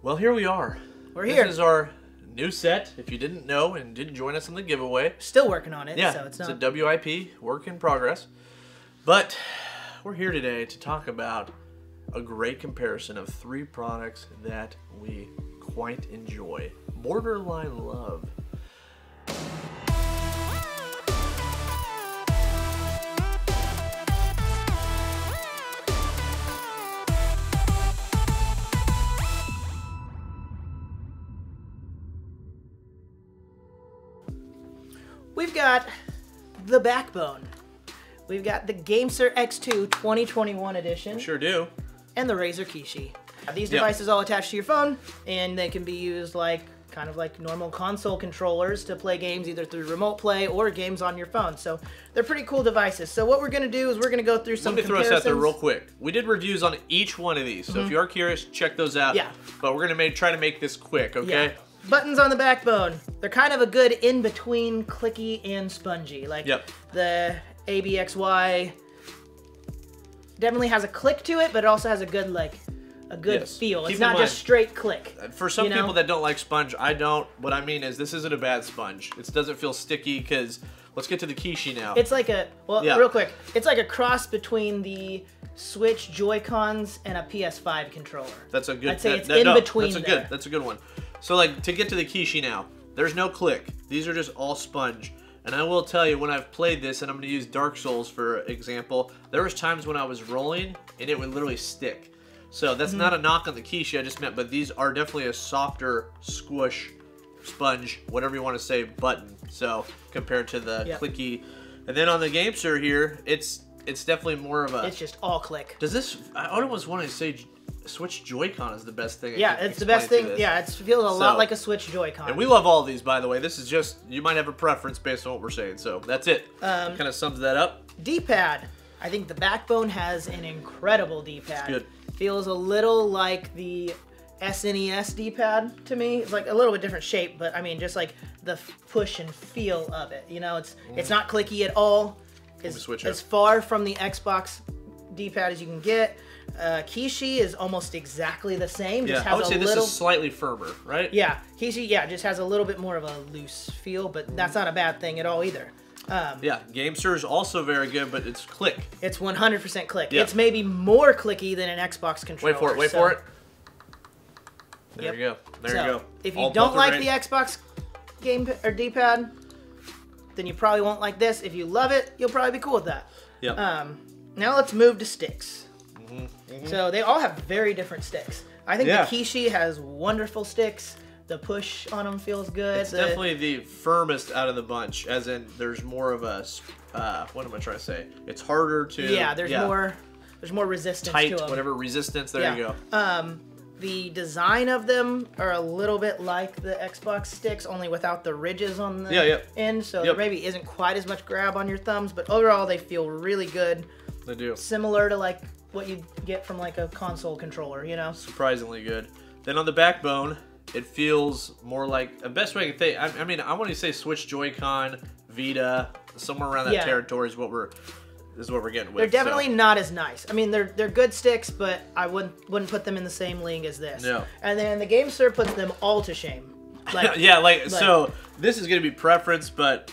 Well, here we are. We're here. This is our new set. If you didn't know and didn't join us on the giveaway. Still working on it. Yeah, so it's a WIP, work in progress. But we're here today to talk about a great comparison of 3 products that we quite enjoy. Borderline love. We've got the backbone. We've got the Gamesir X2 2021 edition. Sure do. And the Razer Kishi. These devices all attach to your phone, and they can be used kind of like normal console controllers to play games either through remote play or games on your phone. So they're pretty cool devices. So what we're going to do is we're going to go through some comparisons. Let me throw this out there real quick. We did reviews on each one of these, so if you are curious, check those out. Yeah. But we're going to try to make this quick, okay? Yeah. Buttons on the backbone. They're kind of a good in-between clicky and spongy. Like the ABXY definitely has a click to it, but it also has a good feel. It's not just straight click. For some people that don't like sponge, I don't. What I mean is this isn't a bad sponge. It doesn't feel sticky because let's get to the Kishi now. It's like a, real quick, it's like a cross between the Switch Joy-Cons and a PS5 controller. That's a good, I'd say it's in between there. That's a good one. So to get to the Kishi now, there's no click. These are just all sponge. And I will tell you, when I've played this, and I'm going to use Dark Souls for example, there was times when I was rolling and it would literally stick. So that's not a knock on the Kishi, I just meant, but these are definitely a softer squish, sponge, whatever you want to say, button. So compared to the clicky. And then on the Gamesir here, it's definitely more of a... It's just all click. Does this... I almost want to say Switch Joy-Con is the best thing. Yeah, it's the best thing. Yeah, it feels a lot like a Switch Joy-Con. And we love all of these, by the way. This is just... You might have a preference based on what we're saying. So that's it. Kind of sums that up. D-pad. I think the backbone has an incredible D-pad. Good. Feels a little like the SNES D-pad to me. It's like a little bit different shape, but I mean, just like the push and feel of it. You know, it's not clicky at all. It's as far from the Xbox D-pad as you can get. Kishi is almost exactly the same. Just has I would say this is slightly firmer, right? Yeah, Kishi, just has a little bit more of a loose feel, but that's not a bad thing at all either. Gamesir is also very good, but it's click. It's 100% click. Yeah. It's maybe more clicky than an Xbox controller. Wait for it. There you go. There you go. If you don't like the Xbox game or D-pad, then you probably won't like this. If you love it, you'll probably be cool with that. Yep. Now let's move to sticks. So they all have very different sticks. I think the Kishi has wonderful sticks. The push on them feels good. It's definitely the firmest out of the bunch, as in there's more of a, what am I trying to say? It's harder to... Yeah, there's more resistance to them. Whatever resistance, there you go. The design of them are a little bit like the Xbox sticks, only without the ridges on the end, so there maybe isn't quite as much grab on your thumbs, but overall they feel really good. They do. Similar to like what you get from like a console controller, you know? Surprisingly good. Then on the backbone, it feels more like the best way I can think. I mean, I want to say Switch Joy-Con, Vita, somewhere around that territory is what we're getting with. They're definitely not as nice. I mean, they're good sticks, but I wouldn't put them in the same league as this. No. And then the Gamesir puts them all to shame. So this is gonna be preference, but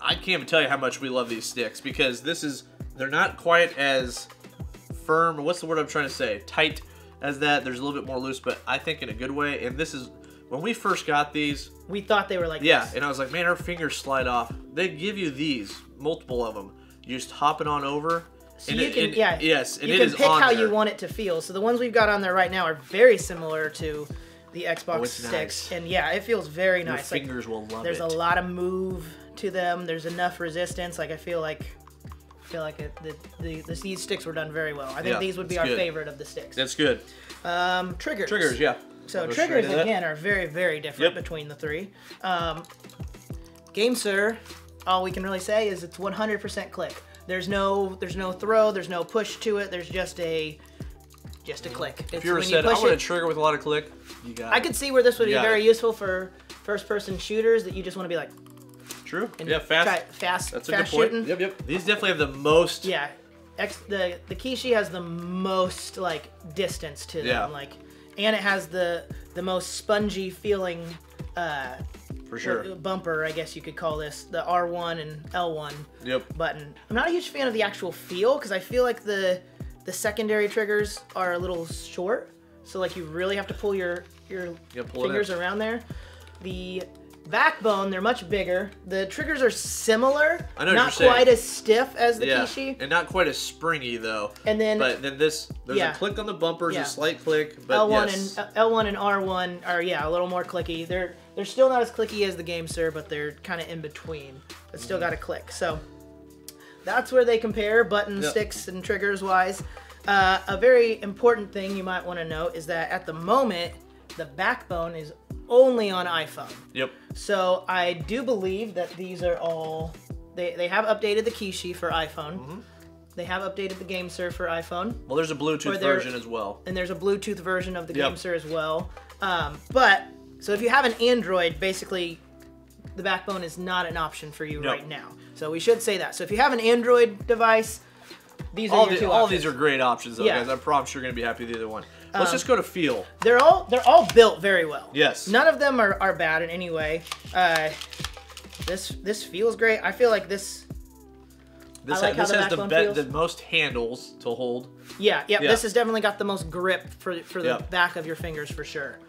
I can't even tell you how much we love these sticks because they're not quite as firm. What's the word I'm trying to say? Tight as that. There's a little bit more loose, but I think in a good way. And this is when we first got these. We thought they were like this. And I was like, man, our fingers slide off. They give you these, multiple of them. You just hop it on over. So you can, yes, and you can pick how you want it to feel. So the ones we've got on there right now are very similar to the Xbox sticks, and it feels very nice. Your fingers will love it. There's a lot of move to them. There's enough resistance. Like I feel like these sticks were done very well. I think these would be our favorite of the sticks. That's good. Triggers. Triggers, yeah. So triggers again are very, very different between the 3. Gamesir, all we can really say is it's 100% click. There's no throw, there's no push to it. There's just a click. If you ever said, I want a trigger with a lot of click, you got it. I could see where this would be very useful for first-person shooters that you just want to be like... True. And fast. That's a good point. Shooting. Yep. These definitely have the most... Yeah. The Kishi has the most, like, distance to them. Like, And it has the most spongy feeling for sure bumper, I guess you could call this, the R1 and L1 button. I'm not a huge fan of the actual feel because I feel like the secondary triggers are a little short, so like you really have to pull your fingers around there. The backbone, they're much bigger. The triggers are similar, I know not quite as stiff as the Kishi, and not quite as springy though. And then, there's a click on the bumpers, a slight click. But L1 and R1 are a little more clicky. They're still not as clicky as the Gamesir, but they're kind of in between. But still got a click. So that's where they compare, button sticks and triggers wise. A very important thing you might want to note is that at the moment, the backbone is only on iPhone. Yep. So I do believe that these are all, they have updated the Kishi for iPhone. They have updated the Gamesir for iPhone. Well, there's a Bluetooth version as well. And there's a Bluetooth version of the Gamesir as well. So if you have an Android, basically the backbone is not an option for you right now. So we should say that. So if you have an Android device, these are your two options. All these are great options though, guys. I promise you're going to be happy with either one. Let's just go to feel. They're all built very well. Yes. None of them are bad in any way. This feels great. I feel like this has the most handles to hold. Yeah. This has definitely got the most grip for the back of your fingers for sure.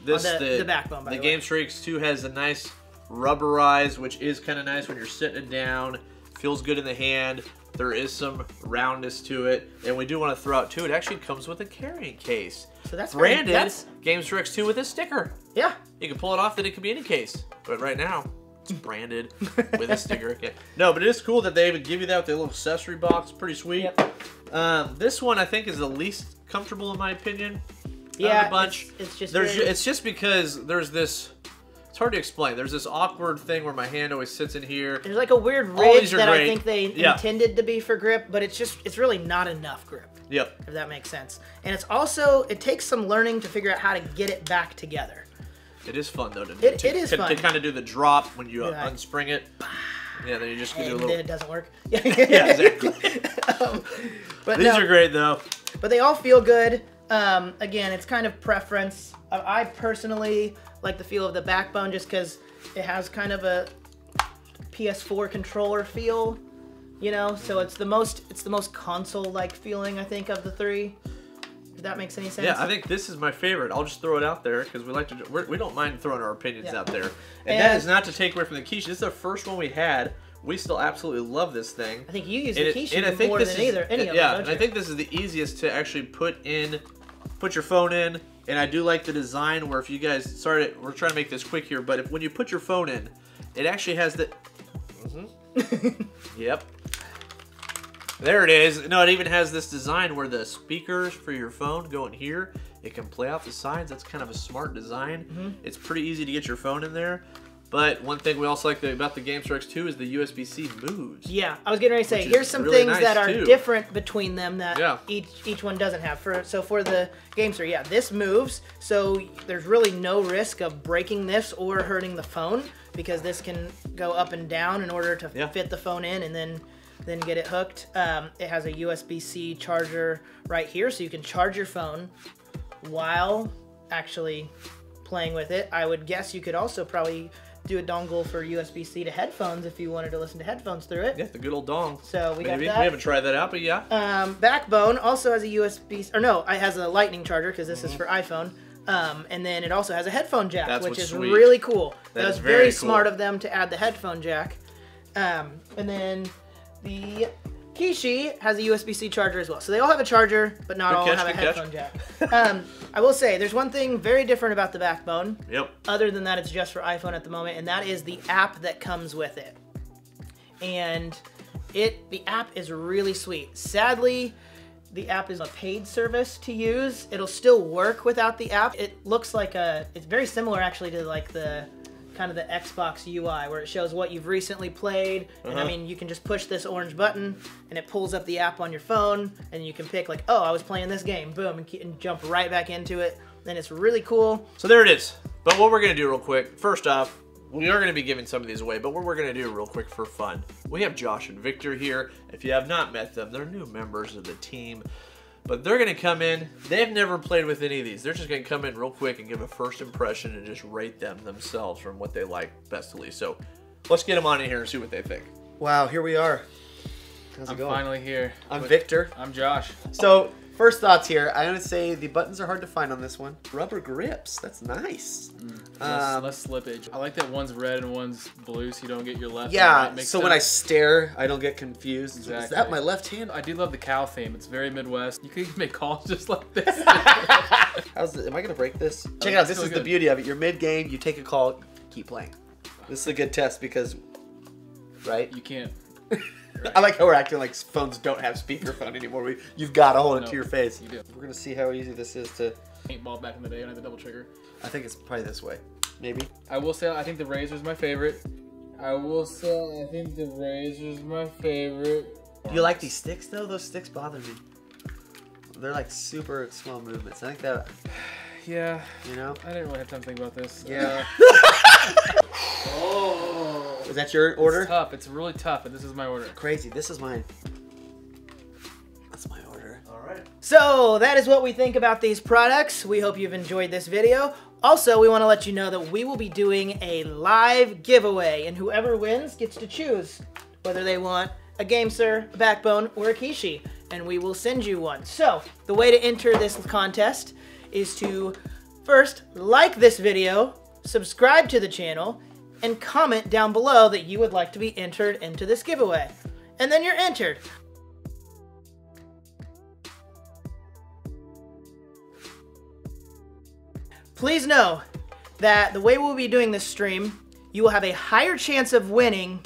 The backbone, by the way. The Gamesir X2 has a nice rubberized, which is kind of nice when you're sitting down. Feels good in the hand. There is some roundness to it, and we do want to throw out too, it actually comes with a carrying case. So that's branded Gamesir X2 with a sticker. Yeah. You can pull it off, then it could be any case. But right now, it's branded with a sticker. Okay. No, but it is cool that they even give you that with the little accessory box. Pretty sweet. Yep. This one I think is the least comfortable in my opinion. Out of the bunch. It's just because there's this. It's hard to explain. There's this awkward thing where my hand always sits in here. There's like a weird ridge that I think they intended to be for grip, but it's really not enough grip. Yep. If that makes sense. And it's also, it takes some learning to figure out how to get it back together. It is fun though it is fun to kind of do the drop when you unspring it. Yeah, then you just can do a little. And then it doesn't work. Yeah, exactly. But these are great though. But they all feel good. Again, it's kind of preference. I personally like the feel of the backbone just because it has kind of a PS4 controller feel, you know. So it's the most console-like feeling I think of the three. If that makes any sense. Yeah, I think this is my favorite. I'll just throw it out there because we don't mind throwing our opinions out there. And that is not to take away from the Kishi. This is the first one we had. We still absolutely love this thing. I think you use the Kishi more than any of them. Yeah, and I think this is the easiest to actually put your phone in. And I do like the design where if you guys, we're trying to make this quick here, but when you put your phone in, it actually has the, yep. There it is. No, it even has this design where the speakers for your phone go in here. It can play off the sides. That's kind of a smart design. It's pretty easy to get your phone in there. But one thing we also like about the Gamesir X2 is the USB-C moves. Yeah, I was getting ready to say, here's some things that are different between them that each one doesn't have. So for the Gamesir, this moves, so there's really no risk of breaking this or hurting the phone because this can go up and down in order to fit the phone in and then get it hooked. It has a USB-C charger right here, so you can charge your phone while actually playing with it. I would guess you could also probably do a dongle for USB-C to headphones if you wanted to listen to headphones through it. Yeah, the good old dong. So we got that. We haven't tried that out, but yeah. Backbone also has a USB, or no, it has a lightning charger because this is for iPhone. And then it also has a headphone jack, which is really cool. That was very smart of them to add the headphone jack. And then the Kishi has a USB-C charger as well. So they all have a charger, but not all have a headphone jack. I will say, there's one thing very different about the backbone. Yep. Other than that, it's just for iPhone at the moment, and that is the app that comes with it. And the app is really sweet. Sadly, the app is a paid service to use. It'll still work without the app. It looks like it's very similar actually to like the kind of the Xbox UI where it shows what you've recently played. And I mean, you can just push this orange button and it pulls up the app on your phone and you can pick like, oh, I was playing this game, boom, and jump right back into it. And it's really cool. So there it is. But what we're gonna do real quick, first off, we are going to be giving some of these away, but what we're going to do real quick for fun, we have Josh and Victor here. If you have not met them, they're new members of the team. But they're going to come in. They've never played with any of these. They're just going to come in real quick and give a first impression and just rate them themselves from what they like best to least. So let's get them on in here and see what they think. Wow, here we are. How's it I'm going? finally here. I'm Victor. I'm Josh. So, first thoughts here. I'm going to say the buttons are hard to find on this one. Rubber grips. That's nice. Less slippage. I like that one's red and one's blue so you don't get your left and Yeah, right mixed so up. when I stare, I don't get confused. Exactly. Is that my left hand? I do love the cow theme. It's very Midwest. You could even make calls just like this. Am I going to break this? Check it out. This really is the good. beauty of it. You're mid-game. You take a call. Keep playing. This is a good test because, right? You can't. I like how we're acting like phones don't have speakerphone anymore. You've got to hold it No, to your face. you do. We're going to see how easy this is to... Paintball back in the day when I had the double trigger. I think it's probably this way. Maybe. I will say I think the Razor's my favorite. Do You like these sticks though? Those sticks bother me. They're like super small movements. I think that, Yeah. you know? I didn't really have time to think about this. Yeah. Oh. Is that your order? It's tough. It's really tough, and this is my order. Crazy. This is mine. That's my order. All right. So that is what we think about these products. We hope you've enjoyed this video. Also, we want to let you know that we will be doing a live giveaway, and whoever wins gets to choose whether they want a Gamesir, a Backbone, or a Kishi, and we will send you one. So the way to enter this contest is to first like this video, subscribe to the channel, and comment down below that you would like to be entered into this giveaway. And then you're entered. Please know that the way we'll be doing this stream, you will have a higher chance of winning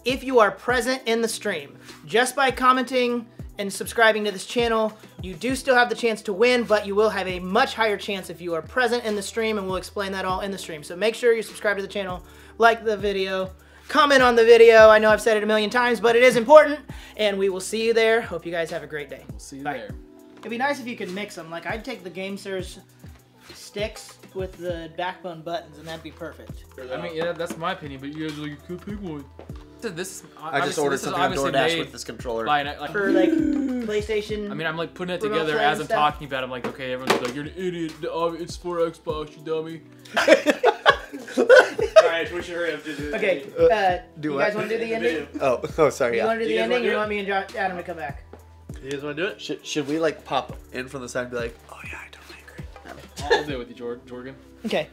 if you are present in the stream. Just by commenting and subscribing to this channel, you do still have the chance to win, but you will have a much higher chance if you are present in the stream, and we'll explain that all in the stream. So make sure you subscribe to the channel, like the video, comment on the video. I know I've said it a million times, but it is important, and we will see you there. Hope you guys have a great day. We'll see you Bye. there. It'd be nice if you could mix them. Like, I'd take the Gamesir's sticks with the Backbone buttons, and that'd be perfect. I mean, yeah, that's my opinion, but you guys are like, you could pick one. This, I just ordered something on DoorDash with this controller. For, like, PlayStation. I mean, I'm like putting it remote together play as and I'm stuff. talking about it. I'm like, okay, everyone's like, you're an idiot. It's for Xbox, you dummy. Alright, we should hurry up to do this. Okay, do you what? guys want to do the ending? Oh, sorry. You Yeah. want to do You the guys wanna ending, or do you it? want me and Adam to come back? You guys want to do it? Should we like pop in from the side and be like, oh yeah, I totally agree. I'll do it with you, Jorgen. Okay.